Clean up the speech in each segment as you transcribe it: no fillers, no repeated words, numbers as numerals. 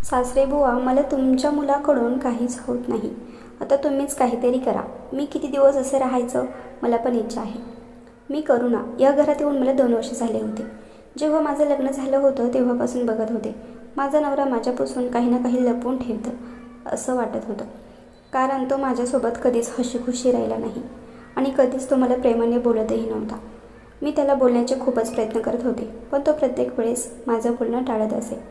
सासरे बुवा, मला तुमच्या मुलाकडून काहीच होत नाही. आता तुम्हीच काहीतरी करा. मी किती दिवस असे राहायचं, मला पण इच्छा आहे. मी करू ना. या घरात येऊन मला 2 वर्ष झाले होते. जेव्हा माझं लग्न झालं होतं तेव्हापासून बघत होते. माझा नवरा माझ्यापासून काही ना काही लपवून ठेवतं असं वाटत होतं. कारण तो माझ्यासोबत कधीच हशीखुशी राहिला नाही आणि कधीच तो मला प्रेमाने बोलतही नव्हता. मी त्याला बोलण्याचे खूपच प्रयत्न करत होते, पण तो प्रत्येक वेळेस माझं बोलणं टाळत असे.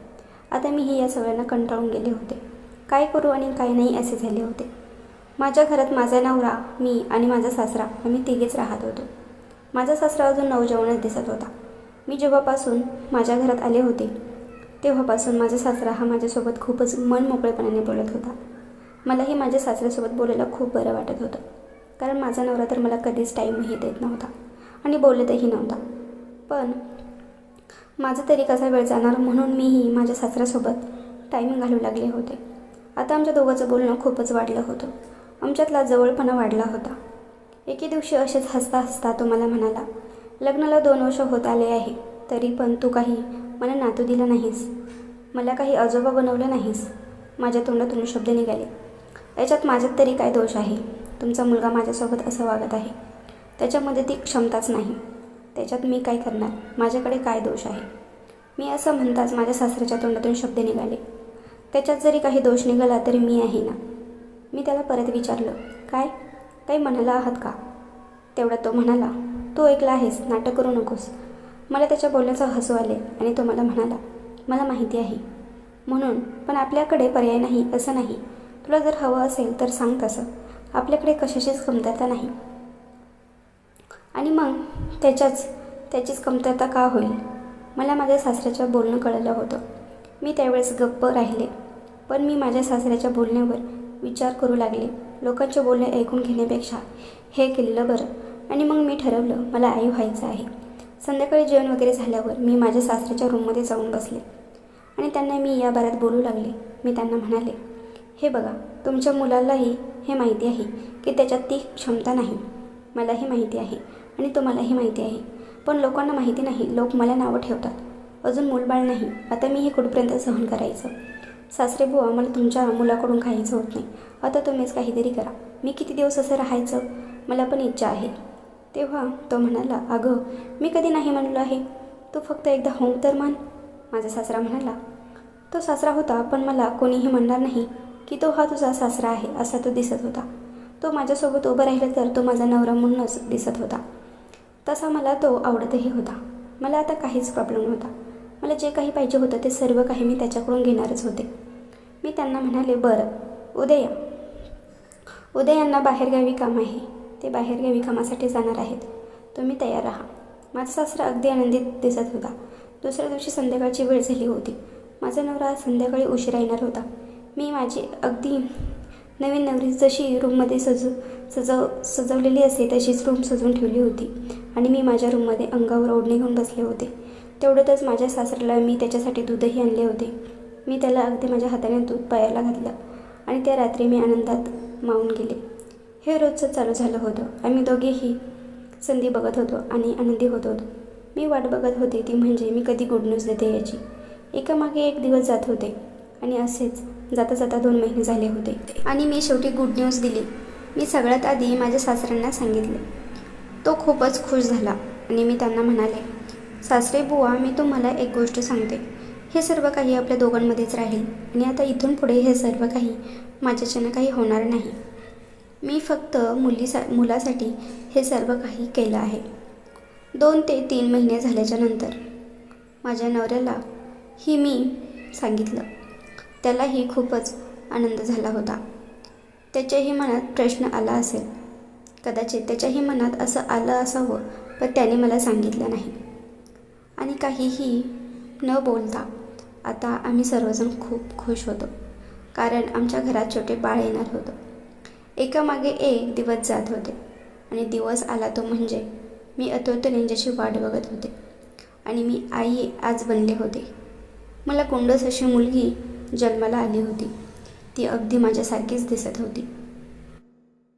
आता मीही या सगळ्यांना कंटाळून गेले होते. काय करू आणि काय नाही असे झाले होते. माझ्या घरात माझा नवरा, मी आणि माझा सासरा आम्ही तिघेच राहत होतो. माझा सासरा अजून नवजवानच दिसत होता. मी जेव्हापासून माझ्या घरात आले होते तेव्हापासून माझा सासरा हा माझ्यासोबत खूपच मनमोकळेपणाने बोलत होता. मलाही माझ्या सासऱ्यासोबत बोलायला खूप बरं वाटत होतं. कारण माझा नवरा तर मला कधीच टाईमही देत नव्हता आणि बोलतही नव्हता. पण माझा तरी कसा वेळ जाणार म्हणून मीही माझ्या सासऱ्यासोबत टाईम घालू लागले होते. आता आमच्या दोघांचं बोलणं खूपच वाढलं होतं. आमच्यातला जवळपणा वाढला होता. एके दिवशी असेच हसता हसता तो मला म्हणाला, लग्नाला 2 वर्ष होत आले आहे, तरी पण तू काही मला नातू दिला नाहीस, मला काही आजोबा बनवलं नाहीस. माझ्या तोंडातून शब्द निघाले, याच्यात माझ्यात तरी काय दोष आहे? तुमचा मुलगा माझ्यासोबत असं वागत आहे, त्याच्यामध्ये ती क्षमताच नाही. त्याच्यात मी काय करणार? माझ्याकडे काय दोष आहे? मी असं म्हणताच माझ्या सासऱ्याच्या तोंडातून शब्द निघाले, त्याच्यात जरी काही दोष निघाला तरी मी आहे ना. मी त्याला परत विचारलं, काय काही म्हणाला आहात का? तेवढा तो म्हणाला, तू ऐकला आहेस, नाटक करू नकोस. मला त्याच्या बोलण्याचं हसू आले आणि तो मला म्हणाला, मला माहिती आहे म्हणून, पण आपल्याकडे पर्याय नाही असं नाही. तुला जर हवं असेल तर सांग तसं. आपल्याकडे कशाचीच कमतरता नाही. आणि मग त्याचीच कमतरता का होईल? मला माझ्या सासऱ्याचं बोलणं कळलं होतं. मी त्यावेळेस गप्प राहिले. पण मी माझ्या सासऱ्याच्या बोलण्यावर विचार करू लागले. लोकांचे बोलणे ऐकून घेण्यापेक्षा हे केलेलं बरं. आणि मग मी ठरवलं, मला आई व्हायचं आहे. संध्याकाळी जेवण वगैरे झाल्यावर मी माझ्या सासऱ्याच्या रूममध्ये जाऊन बसले आणि त्यांना मी या बारात बोलू लागले. मी त्यांना म्हणाले, हे बघा, तुमच्या मुलालाही हे माहिती आहे की त्याच्यात ती क्षमता नाही. मलाही माहिती आहे आणि तुम्हालाही माहिती आहे. पण लोकांना माहिती नाही. लोक मला नावं ठेवतात. अजून मूलबाळ नाही. आता मी हे कुठपर्यंत सहन करायचं? सासरे बुवा, मला तुमच्या मुलाकडून काहीच होत नाही. आता तुम्हीच काहीतरी करा. मी किती दिवस असं राहायचं, मला पण इच्छा आहे. तेव्हा तो म्हणाला, अगं, मी कधी नाही म्हणलो आहे. तू फक्त एकदा हो तर मान. माझा सासरा म्हणाला, तो सासरा होता, पण मला कोणीही म्हणणार नाही की तो हा तुझा सासरा आहे असा तो दिसत होता. तो माझ्यासोबत उभं राहिला तर तो माझा नवरा म्हणूनच दिसत होता. तसा मला तो आवडतही होता. मला आता काहीच प्रॉब्लेम नव्हता. मला जे काही पाहिजे होतं ते सर्व काही मी त्याच्याकडून घेणारच होते. मी त्यांना म्हणाले, बरं, उद्या यांना बाहेरगावी काम आहे. ते बाहेरगावी कामासाठी जाणार आहेत. तुम्ही तयार राहा. माझा सासरा अगदी आनंदित दिसत होता. दुसऱ्या दिवशी संध्याकाळची वेळ झाली होती. माझा नवरा संध्याकाळी उशिरा येणार होता. मी माझी अगदी नवीन नवरी जशी रूममध्ये सजवलेली असते तशीच रूम सजवून ठेवली होती आणि मी माझ्या रूममध्ये अंगावर ओढणी घेऊन बसले होते. तेवढ्यातच माझ्या सासऱ्याला मी त्याच्यासाठी दूधही आणले होते. मी त्याला अगदी माझ्या हाताने दूध प्यायला घातलं आणि त्या रात्री मी आनंदात मावून गेले. हे रोजचं चालू झालं होतं. आम्ही दोघेही संधी बघत होतो आणि आनंदी होत होतो. मी वाट बघत होते ती म्हणजे मी कधी गुड न्यूज देते याची. एकामागे एक दिवस जात होते आणि असेच जाता जाता 2 महिने झाले होते आणि मी शेवटी गुड न्यूज दिली. मी सगळ्यात आधी माझ्या सासऱ्यांना सांगितले. तो खूपच खुश झाला आणि मी त्यांना म्हणाले, सासरे बुवा, मी तुम्हाला एक गोष्ट सांगते. हे सर्व काही आपल्या दोघांमध्येच राहील आणि आता इथून पुढे हे सर्व काही माझ्याच्यानं काही होणार नाही. मी फक्त मुलासाठी हे सर्व काही केलं आहे. 2 ते 3 महिने झाल्याच्या नंतर माझ्या नवऱ्याला ही मी सांगितलं. त्यालाही खूपच आनंद झाला होता. त्याच्याही मनात प्रश्न आला असेल. कदाचित त्याच्याही मनात असं आलं असावं, पण त्याने मला सांगितलं नाही. आणि काहीही न बोलता आता आम्ही सर्वजण खूप खुश होतो. कारण आमच्या घरात छोटे बाळ येणार होतं. एकामागे एक दिवस जात होते आणि दिवस आला तो म्हणजे मी आतुरतेने ज्याची वाट बघत होते आणि मी आई आज बनले होते. मला गोंडस अशी मुलगी जन्माला आली होती. ती अगदी माझ्यासारखीच दिसत होती.